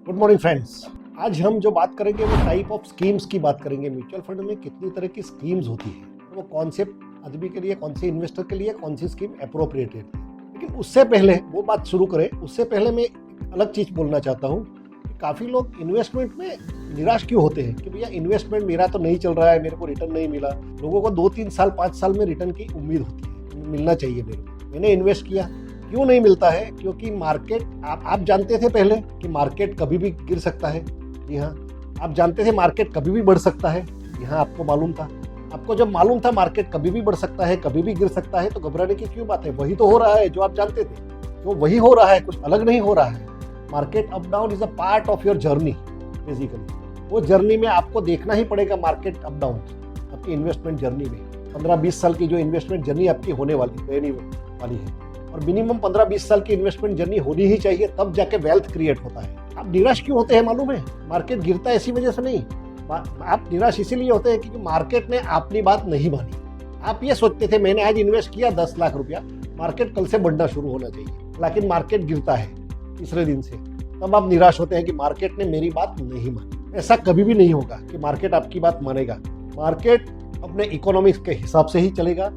Good morning friends. आज हम जो बात करेंगे वो टाइप ऑफ स्कीम्स की बात करेंगे। म्यूचुअल फंड में कितनी तरह की स्कीम्स होती है, वो कौन से आदमी के लिए, कौन से इन्वेस्टर के लिए कौन सी स्कीम अप्रोप्रिएट है। लेकिन उससे पहले वो बात शुरू करें, उससे पहले मैं एक अलग चीज़ बोलना चाहता हूँ कि काफ़ी लोग इन्वेस्टमेंट में निराश क्यों होते हैं कि भैया इन्वेस्टमेंट मेरा तो नहीं चल रहा है, मेरे को रिटर्न नहीं मिला। लोगों को 2-3 साल 5 साल में रिटर्न की उम्मीद होती है, मिलना चाहिए मेरे को। मैंने इन्वेस्ट किया, क्यों नहीं मिलता है? क्योंकि मार्केट आप जानते थे पहले कि मार्केट कभी भी गिर सकता है। जी हाँ, आप जानते थे मार्केट कभी भी बढ़ सकता है। यहाँ आपको मालूम था। आपको जब मालूम था मार्केट कभी भी बढ़ सकता है, कभी भी गिर सकता है, तो घबराने की क्यों बात है? वही तो हो रहा है जो आप जानते थे, जो वही हो रहा है, कुछ अलग नहीं हो रहा है। Market up down is a part of your journey. Basically वो जर्नी में आपको देखना ही पड़ेगा मार्केट अप डाउन आपकी इन्वेस्टमेंट जर्नी में। 15-20 साल की जो इन्वेस्टमेंट जर्नी आपकी होने वाली है, और मिनिमम 15-20 साल की इन्वेस्टमेंट जर्नी होनी ही चाहिए, तब जाके वेल्थ क्रिएट होता है। आप निराश क्यों होते हैं मालूम है? मार्केट गिरता है इसी वजह से नहीं, आप निराश इसीलिए होते हैं क्योंकि मार्केट ने अपनी बात नहीं मानी। आप ये सोचते थे मैंने आज इन्वेस्ट किया 10 लाख रुपया, मार्केट कल से बढ़ना शुरू होना चाहिए, लेकिन मार्केट गिरता है तीसरे दिन से, तब आप निराश होते हैं कि मार्केट ने मेरी बात नहीं मानी। ऐसा कभी भी नहीं होगा कि मार्केट आपकी बात मानेगा। मार्केट अपने इकोनॉमिक्स के हिसाब से ही चलेगा।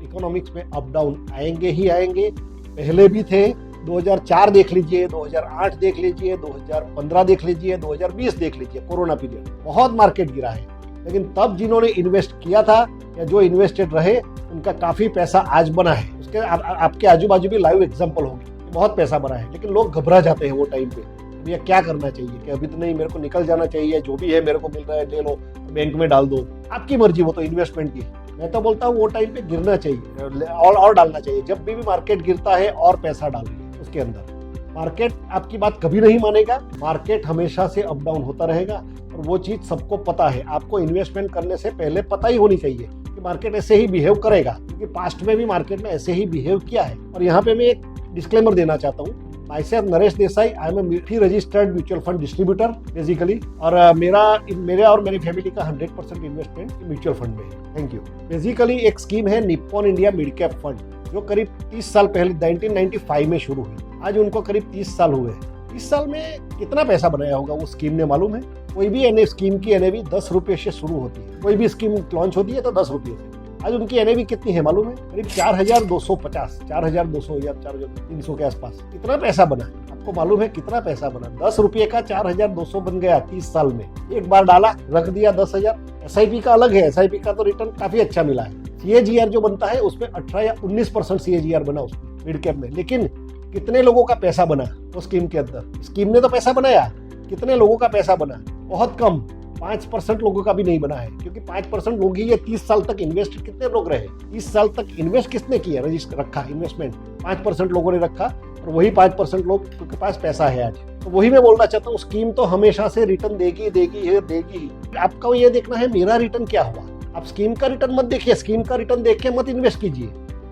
इकोनॉमिक्स में अप डाउन आएंगे ही आएंगे, पहले भी थे। 2004 देख लीजिए, 2008 देख लीजिए, 2015 देख लीजिए, 2020 देख लीजिए, कोरोना पीरियड बहुत मार्केट गिरा है। लेकिन तब जिन्होंने इन्वेस्ट किया था या जो इन्वेस्टेड रहे, उनका काफी पैसा आज बना है। उसके आपके आजू बाजू भी लाइव एग्जांपल होंगे, बहुत पैसा बना है। लेकिन लोग घबरा जाते हैं वो टाइम पे, भैया क्या करना चाहिए, कि अभी तो नहीं, मेरे को निकल जाना चाहिए, जो भी है मेरे को मिल रहा है ले लो, बैंक में डाल दो। आपकी मर्जी, वो तो इन्वेस्टमेंट की। मैं तो बोलता हूँ वो टाइम पे गिरना चाहिए और डालना चाहिए। जब भी मार्केट गिरता है और पैसा डालिए उसके अंदर। मार्केट आपकी बात कभी नहीं मानेगा, मार्केट हमेशा से अप डाउन होता रहेगा, और वो चीज सबको पता है। आपको इन्वेस्टमेंट करने से पहले पता ही होनी चाहिए कि मार्केट ऐसे ही बिहेव करेगा, क्योंकि पास्ट में भी मार्केट ने ऐसे ही बिहेव किया है। और यहाँ पे मैं एक डिस्क्लेमर देना चाहता हूँ। Myself Naresh Desai, I am a registered mutual fund distributor basically, और मेरे और मेरी फैमिली का 100% इन्वेस्टमेंट म्यूचुअल फंड में है। Thank you. बेसिकली एक स्कीम है Nippon India mid cap fund, जो करीब 30 साल पहले 1995 में शुरू हुई। आज उनको करीब 30 साल हुए। 30 साल में कितना पैसा बनाया होगा वो स्कीम ने मालूम है? कोई भी स्कीम की एनएवी 10 रुपए से शुरू होती है। कोई भी स्कीम लॉन्च होती है तो 10 रुपये से। आज उनकी एनएवी कितनी है मालूम है? करीब 4250, 4200 या 4300 के आसपास। कितना पैसा बना है आपको मालूम है? कितना पैसा बना? 10 रुपये का 4200 बन गया 30 साल में। एक बार डाला, रख दिया 10,000। एसआईपी का अलग है, एसआईपी का तो रिटर्न काफी अच्छा मिला है। सीएजीआर जो बनता है उसमें 18 या 19% सीएजीआर बना उसमें मिड कैप में। लेकिन कितने लोगों का पैसा बना वो स्कीम के अंदर? स्कीम ने तो पैसा बनाया, कितने लोगों का पैसा बना? बहुत कम, 5% लोगों का भी नहीं बना है, क्योंकि 5% लोग ही ये 30 साल तक इन्वेस्ट, कितने लोग रहे 30 साल तक इन्वेस्ट किसने किया, रजिस्टर रखा इन्वेस्टमेंट? 5% लोगों ने रखा, और वही 5% लोग के पास पैसा है आज। तो वही मैं बोलना चाहता हूँ, स्कीम तो हमेशा से रिटर्न देगी। आपका ये देखना है मेरा रिटर्न क्या हुआ। आप स्कीम का रिटर्न मत देखिए, स्कीम का रिटर्न देख के मत इन्वेस्ट कीजिए।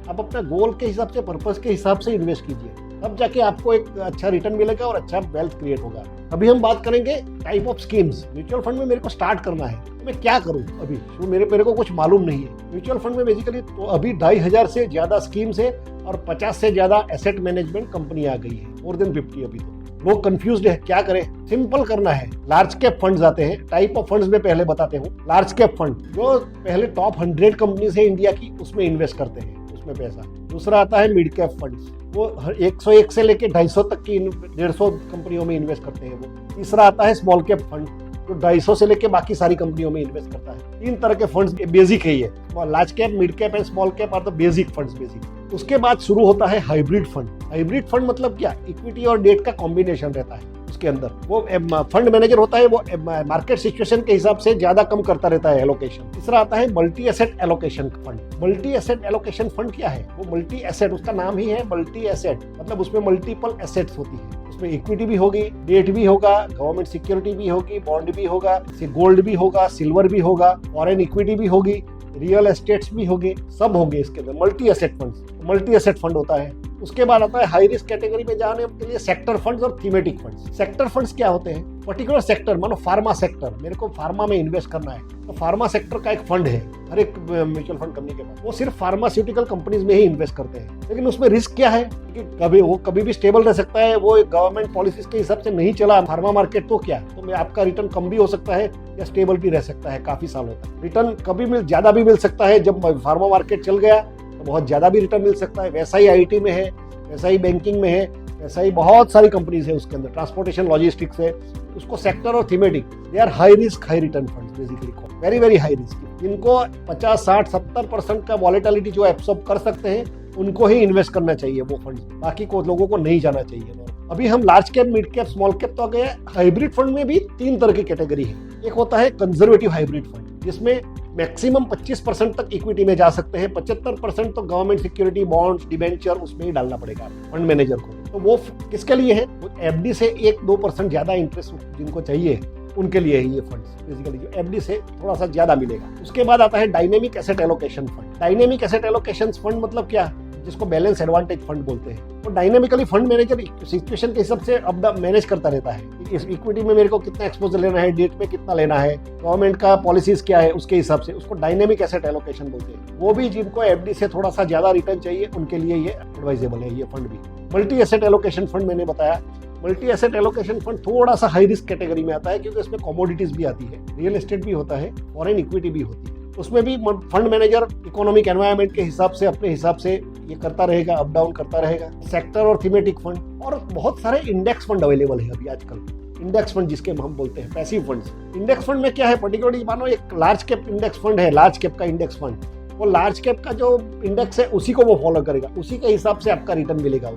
आप अपना गोल के हिसाब से, पर्पस के हिसाब से इन्वेस्ट कीजिए, तब जाके आपको एक अच्छा रिटर्न मिलेगा और अच्छा वेल्थ क्रिएट होगा। अभी हम बात करेंगे type of schemes. Mutual fund में मेरे को स्टार्ट करना है, तो मैं क्या करूं? अभी तो मेरे को कुछ मालूम नहीं है। म्यूचुअल फंड में बेसिकली तो अभी 2500 से ज्यादा स्कीम्स है, और 50 से ज्यादा एसेट मैनेजमेंट कंपनी आ गई है, मोर देन 50 अभी तो। लोग कंफ्यूज्ड है, क्या करें? सिंपल करना है। लार्ज कैप फंड्स आते हैं। टाइप ऑफ फंड्स में पहले बताते हूँ। लार्ज कैप फंड जो पहले टॉप 100 कंपनीज है इंडिया की, उसमें इन्वेस्ट करते हैं, उसमें पैसा। दूसरा आता है मिड कैप फंड्स, वो 101 से लेके 250 तक की 150 कंपनियों में इन्वेस्ट करते हैं वो। तीसरा आता है स्मॉल कैप फंड, जो 250 से लेके बाकी सारी कंपनियों में इन्वेस्ट करता है। 3 तरह के फंड्स बेसिक है ये, large cap, mid cap and small cap are the basic funds basic. उसके बाद शुरू होता है हाइब्रिड फंड। हाइब्रिड फंड मतलब क्या? इक्विटी और डेट का कॉम्बिनेशन रहता है उसके अंदर। वो फंड मैनेजर होता है, वो मार्केट सिचुएशन के हिसाब से ज्यादा कम करता रहता है एलोकेशन। तीसरा आता है multi asset allocation fund. Multi asset allocation fund क्या है? वो मल्टी एसेट, उसका नाम ही है मल्टी एसेट, मतलब उसमें मल्टीपल एसेट्स होती है। उसमें इक्विटी भी होगी, डेट भी होगा, गवर्नमेंट सिक्योरिटी भी होगी, बॉन्ड भी होगा, गोल्ड भी होगा, सिल्वर भी होगा, फॉरेन इक्विटी भी होगी, रियल एस्टेट्स भी होंगे, सब होंगे इसके अंदर। मल्टी एसेट फंड होता है। उसके बाद आता है हाई रिस्क कैटेगरी में जाने के लिए सेक्टर फंड्स और थीमेटिक फंड्स। सेक्टर फंड्स क्या होते हैं? पर्टिकुलर सेक्टर, मानो फार्मा सेक्टर, मेरे को फार्मा में इन्वेस्ट करना है तो फार्मा सेक्टर का एक फंड है हर एक म्यूचुअल फंड कंपनी के पास, वो सिर्फ फार्मास्यूटिकल कंपनीज में ही इन्वेस्ट करते हैं। लेकिन उसमें रिस्क क्या है कि कभी भी स्टेबल रह सकता है, वो गवर्नमेंट पॉलिसीज के हिसाब से नहीं चला फार्मा मार्केट तो क्या, तो आपका रिटर्न कम भी हो सकता है या स्टेबल भी रह सकता है काफी सालों तक। रिटर्न कभी ज्यादा भी मिल सकता है, जब फार्मा मार्केट चल गया तो बहुत ज्यादा भी रिटर्न मिल सकता है। वैसा ही आईटी में है, वैसा ही बैंकिंग में है, वैसा ही बहुत सारी कंपनीज है उसके अंदर, ट्रांसपोर्टेशन लॉजिस्टिक्स है। उसको सेक्टर और thematic, they are high risk high return funds basically, very very high risk. जिनको 50, 60, 70% का वॉलेटिलिटी जो एब्सॉर्ब कर सकते हैं उनको ही इन्वेस्ट करना चाहिए वो फंड, बाकी को लोगों को नहीं जाना चाहिए। अभी हम large cap, mid cap, small cap तो आ गए। हाइब्रिड फंड में भी 3 तरह की कैटेगरी है। एक होता है कंजर्वेटिव हाइब्रिड फंड, जिसमें मैक्सिमम 25% तक इक्विटी में जा सकते हैं, 75% तो गवर्नमेंट सिक्योरिटी, बॉन्ड्स, डिबेंचर उसमें ही डालना पड़ेगा फंड मैनेजर को। तो वो किसके लिए है? वो एफडी से 1-2% ज्यादा इंटरेस्ट जिनको चाहिए उनके लिए है ये फंड्स बेसिकली, जो एफडी से थोड़ा सा ज्यादा मिलेगा। उसके बाद आता है dynamic asset allocation fund. Dynamic asset allocation fund मतलब क्या? जिसको बैलेंस एडवांटेज फंड बोलते हैं। वो डायनेमिकली फंड मैनेजर सिचुएशन के हिसाब से अब मैनेज करता रहता है। इस इक्विटी में मेरे को कितना एक्सपोजर लेना है, डेट में कितना लेना है, गवर्नमेंट का पॉलिसीज क्या है, उसके हिसाब से उसको डायनेमिक एसेट एलोकेशन बोलते हैं। वो भी जिनको एफडी से थोड़ा सा ज्यादा रिटर्न चाहिए उनके लिए ये एडवाइजेबल है ये फंड भी। मल्टी एसेट एलोकेशन फंड मैंने बताया। मल्टी एसेट एलोकेशन फंड थोड़ा सा हाई रिस्क कैटेगरी में आता है, क्योंकि इसमें कमोडिटीज भी आती है, रियल एस्टेट भी होता है, फॉरेन इक्विटी भी होती है। उसमें भी फंड मैनेजर इकोनॉमिक एनवायरनमेंट के हिसाब से, अपने हिसाब से ये करता रहेगा, अप डाउन करता रहेगा। सेक्टर और थीमेटिक फंड, और बहुत सारे इंडेक्स फंड अवेलेबल है अभी आजकल। इंडेक्स फंड जिसके हम बोलते हैं पैसिव फंड्स। इंडेक्स फंड में क्या है? पर्टिकुलरली मानो एक लार्ज कैप इंडेक्स फंड है, लार्ज कैप का इंडेक्स फंड, वो लार्ज कैप का जो इंडेक्स है उसी को वो फॉलो करेगा, उसी के हिसाब से आपका रिटर्न मिलेगा।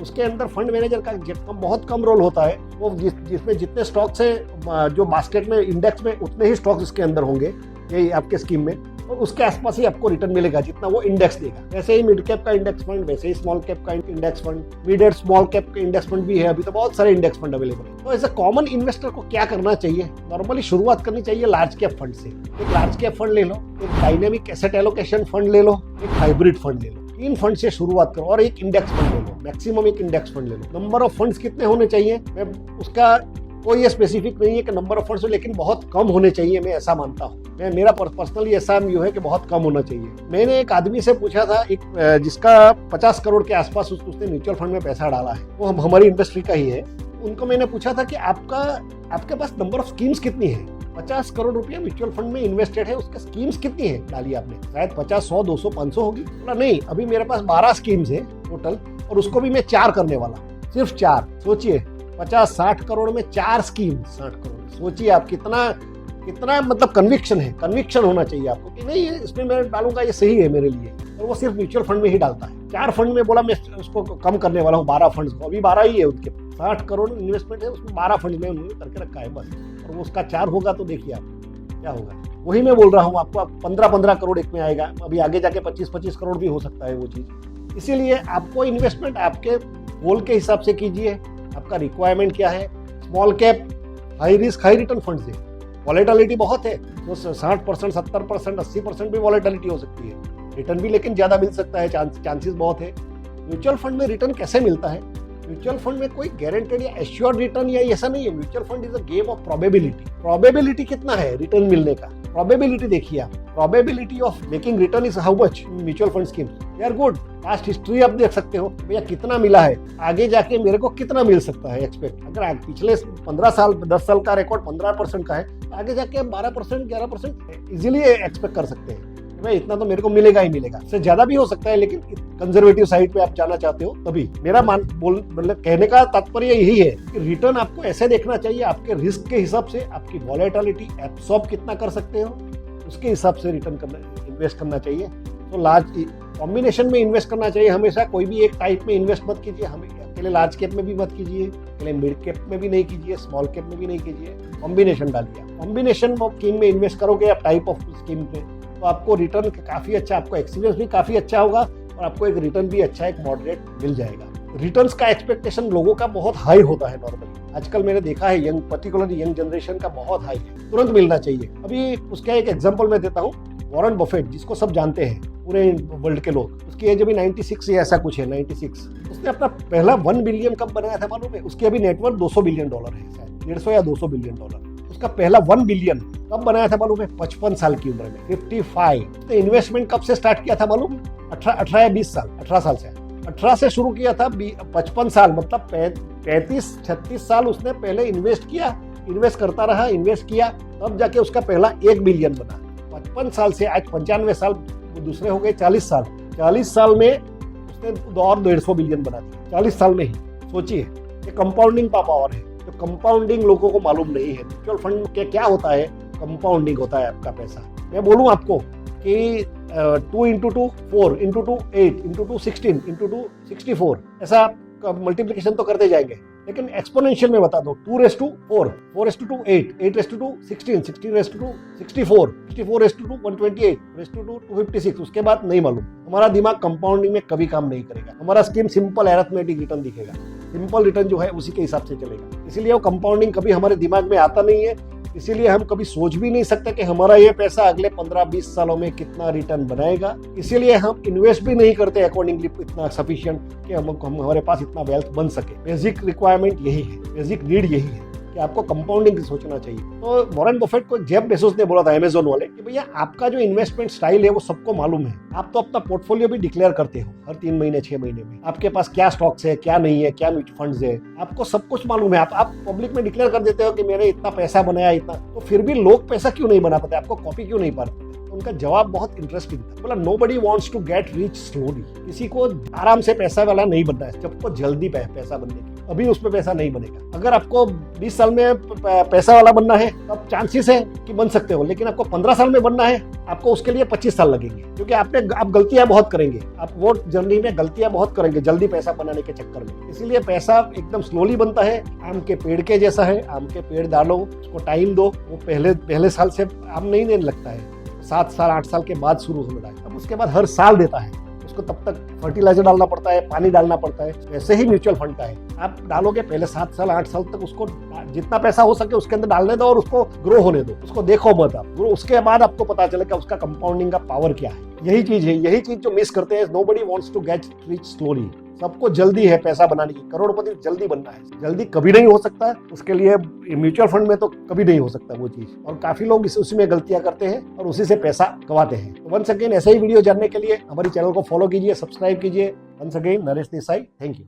उसके अंदर फंड मैनेजर का बहुत कम रोल होता है। वो जिसमें जितने स्टॉक्स हैं जो बास्केट में, इंडेक्स में, उतने ही स्टॉक्स इसके अंदर होंगे यही आपके स्कीम में, और उसके आसपास ही आपको रिटर्न मिलेगा जितना वो इंडेक्स देगा। वैसे ही मिड कैप का इंडेक्स फंड, वैसे ही स्मॉल कैप का index fund, mid and small cap का इंडेक्स फंड भी है। अभी तो बहुत सारे इंडेक्स फंड अवेलेबल है। तो एज अ कॉमन इन्वेस्टर को क्या करना चाहिए? नॉर्मली शुरुआत करनी चाहिए लार्ज कैप फंड से। एक लार्ज कैप फंड ले लो, एक डायनेमिक एसेट एलोकेशन फंड ले लो, एक हाइब्रिड फंड ले लो। 3 फंड से शुरुआत करो, और एक इंडेक्स फंड ले लो, मैक्सिमम एक इंडेक्स फंड ले लो। नंबर ऑफ फंड्स कितने होने चाहिए? मैं उसका कोई स्पेसिफिक नहीं है कि नंबर ऑफ फंड्स, लेकिन बहुत कम होने चाहिए, मैं ऐसा मानता हूँ। मेरा पर्सनली ऐसा व्यू है कि बहुत कम होना चाहिए। मैंने एक आदमी से पूछा था, एक जिसका 50 करोड़ के आसपास उसने म्यूचुअल फंड में पैसा डाला है, वो हमारी इंडस्ट्री का ही है। उनको मैंने पूछा था कि आपके पास नंबर ऑफ स्कीम्स कितनी है? 50 करोड़ रुपया म्यूचुअल फंड में इन्वेस्टेड है, उसके स्कीम्स कितनी है डाली आपने? शायद 50, 100, 200, 500 होगी। बोला नहीं, अभी मेरे पास 12 स्कीम्स है टोटल, और उसको भी मैं 4 करने वाला, सिर्फ 4। सोचिए 50-60 करोड़ में 4 स्कीम, 60 करोड़। सोचिए आप कितना मतलब कन्विक्शन है, कन्विक्शन होना चाहिए आपको कि नहीं इसमें मैं डालूंगा, ये सही है मेरे लिए। और वो सिर्फ म्यूचुअल फंड में ही डालता है। 4 फंड में बोला मैं उसको कम करने वाला हूँ 12 फंड्स को। अभी 12 ही है उनके, 60 करोड़ इन्वेस्टमेंट है, उसमें 12 फंड में उन्होंने करके रखा है बस। और वो उसका 4 होगा तो देखिए आप क्या होगा। वही मैं बोल रहा हूँ आपको, 15-15 करोड़ एक में आएगा, अभी आगे जाके 25-25 करोड़ भी हो सकता है वो चीज़। इसीलिए आपको इन्वेस्टमेंट आपके गोल के हिसाब से कीजिए, आपका रिक्वायरमेंट क्या है। Small cap, high risk high return funds है। वॉलेटिलिटी बहुत है, तो 60%, 70%, 80% भी वॉलेटिलिटी हो सकती है, रिटर्न भी लेकिन ज्यादा मिल सकता है, चांसेस बहुत है। म्यूचुअल फंड में रिटर्न कैसे मिलता है? म्यूचुअल फंड में कोई गारंटेड या एश्योर्ड रिटर्न या ऐसा नहीं है। Mutual fund is a game of probability. Probability कितना है रिटर्न मिलने का? प्रोबेबिलिटी देखिए आप, probability of making return is how much mutual fund scheme. They are good. Past history आप देख सकते हो भैया कितना मिला है, आगे जाके मेरे को कितना मिल सकता है एक्सपेक्ट। अगर पिछले 15 साल 10 साल का रिकॉर्ड 15% का है, आगे जाके 12% 11% इजीली एक्सपेक्ट कर सकते हैं। भाई इतना तो मेरे को मिलेगा ही मिलेगा, इससे ज्यादा भी हो सकता है, लेकिन कंजर्वेटिव साइड पे आप जाना चाहते हो तभी। मेरा मतलब कहने का तात्पर्य यही है कि रिटर्न आपको ऐसे देखना चाहिए, आपके रिस्क के हिसाब से, आपकी वॉलेटिलिटी एब्सॉर्ब कितना कर सकते हो उसके हिसाब से रिटर्न इन्वेस्ट करना चाहिए। तो लार्ज कॉम्बिनेशन में इन्वेस्ट करना चाहिए हमेशा। कोई भी एक टाइप में इन्वेस्ट मत कीजिए, हमें अकेले लार्ज कैप में भी मत कीजिए, अकेले मिड कैप में भी नहीं कीजिए, स्मॉल कैप में भी नहीं कीजिए, कॉम्बिनेशन डालिए। कॉम्बिनेशन ऑफ स्कीम में इन्वेस्ट करोगे आप, टाइप ऑफ स्कीम में, तो आपको रिटर्न काफी अच्छा, आपको एक्सपीरियंस भी काफी अच्छा होगा, और आपको एक रिटर्न भी अच्छा, एक मॉडरेट मिल जाएगा। रिटर्न्स का एक्सपेक्टेशन लोगों का बहुत हाई होता है नॉर्मली। आजकल मैंने देखा है यंग, पर्टिकुलरली यंग जनरेशन का बहुत हाई है, तुरंत मिलना चाहिए। अभी उसका एक एग्जांपल मैं देता हूँ, वॉरेन बफेट जिसको सब जानते हैं पूरे वर्ल्ड के लोग, उसकी एज अभी 96 या ऐसा कुछ है, 96। तो उसने अपना पहला 1 बिलियन कब बनाया था मालूम है? उसकी अभी नेटवर्थ $200 बिलियन है, शायद 150 या $200 बिलियन। उसका पहला 1 बिलियन कब बनाया था मालूम है? 55 साल की उम्र में, 55। तो इन्वेस्टमेंट कब से स्टार्ट किया था मालूम? 18 या 20 साल, 18 साल से। 18 से शुरू किया था, 55 साल मतलब 35-36 साल उसने पहले इन्वेस्ट किया, इन्वेस्ट करता रहा, इन्वेस्ट किया, तब जाके उसका पहला 1 बिलियन बना। 55 साल से आज 95 साल, दूसरे हो गए 40 साल। 40 साल में उसने और 150 बिलियन बना दिया, 40 साल में ही। सोचिए, ये कंपाउंडिंग का पावर है। तो कंपाउंडिंग लोगों को मालूम नहीं है। म्यूचुअल फंड के क्या होता है? कंपाउंडिंग होता है आपका पैसा। मैं बोलूं आपको कि 2 × 2 4 × 2 8 × 2 16 × 2 64, ऐसा मल्टीप्लिकेशन तो करते जाएंगे, लेकिन एक्सपोनेंशियल में बता दो। 2 × 4 4 × 2 8 8 × 2 16 16 × 2 64 64 × 2 128 2 256। उसके बाद नहीं मालूम। हमारा दिमाग कंपाउंडिंग में कभी काम नहीं करेगा। हमारा स्कीम सिंपल अरिथमेटिक रिटर्न दिखेगा, सिंपल रिटर्न जो है उसी के हिसाब से चलेगा। इसीलिए वो कंपाउंडिंग कभी हमारे दिमाग में आता नहीं है। इसीलिए हम कभी सोच भी नहीं सकते कि हमारा ये पैसा अगले 15-20 सालों में कितना रिटर्न बनाएगा। इसीलिए हम इन्वेस्ट भी नहीं करते अकॉर्डिंगली इतना सफिशिएंट कि हम हमारे पास इतना वेल्थ बन सके। बेसिक रिक्वायरमेंट यही है, बेसिक नीड यही है कि आपको कंपाउंडिंग सोचना चाहिए। तो वॉरेन बफेट को जेफ बेजोस ने बोला था, अमेज़न वाले, कि भैया आपका जो इन्वेस्टमेंट स्टाइल है वो सबको मालूम है। आप तो अपना पोर्टफोलियो भी डिक्लेयर करते हो हर 3 महीने 6 महीने में। आपके पास क्या स्टॉक्स है, क्या नहीं है, क्या म्यूचुअल फंड्स है, आपको सब कुछ मालूम है। आप पब्लिक में डिक्लेयर कर देते हो कि मैंने इतना पैसा बनाया, इतना। तो फिर भी लोग पैसा क्यों नहीं बना पाते? आपको कॉपी क्यों नहीं पाते? उनका जवाब बहुत इंटरेस्टिंग था। बोला, nobody wants to get rich slowly. किसी को आराम से पैसा वाला नहीं बनना है, सबको जल्दी पैसा बनने की। अभी उसमें पैसा नहीं बनेगा। अगर आपको 20 साल में पैसा वाला बनना है तब चांसेस है कि बन सकते हो, लेकिन आपको 15 साल में बनना है, आपको उसके लिए 25 साल लगेंगे, क्योंकि आप गलतियां बहुत करेंगे। आप वो जर्नी में गलतियां बहुत करेंगे जल्दी पैसा बनाने के चक्कर में। इसीलिए पैसा एकदम स्लोली बनता है। आम के पेड़ के जैसा है। आम के पेड़ डालो, उसको टाइम दो, वो पहले साल से आम नहीं देने लगता है, 7 साल 8 साल के बाद शुरू होने लगता है। अब उसके बाद हर साल देता है। उसको तब तक फर्टिलाइजर डालना पड़ता है, पानी डालना पड़ता है। वैसे ही म्यूचुअल फंड का है। आप डालोगे पहले 7 साल 8 साल तक, उसको जितना पैसा हो सके उसके अंदर डालने दो और उसको ग्रो होने दो। उसको देखो मत आप, उसके बाद आपको पता चलेगा उसका कंपाउंडिंग का पावर क्या है। यही चीज है, यही चीज जो मिस करते हैं। Nobody wants to get rich slowly. सबको जल्दी है पैसा बनाने की, करोड़पति जल्दी बनना है। जल्दी कभी नहीं हो सकता, उसके लिए म्यूचुअल फंड में तो कभी नहीं हो सकता वो चीज। और काफी लोग उसी में गलतियां करते हैं और उसी से पैसा गवाते हैं। तो वंस अगेन ऐसे ही वीडियो जानने के लिए हमारे चैनल को फॉलो कीजिए, सब्सक्राइब कीजिए। Once again Naresh Desai, thank you.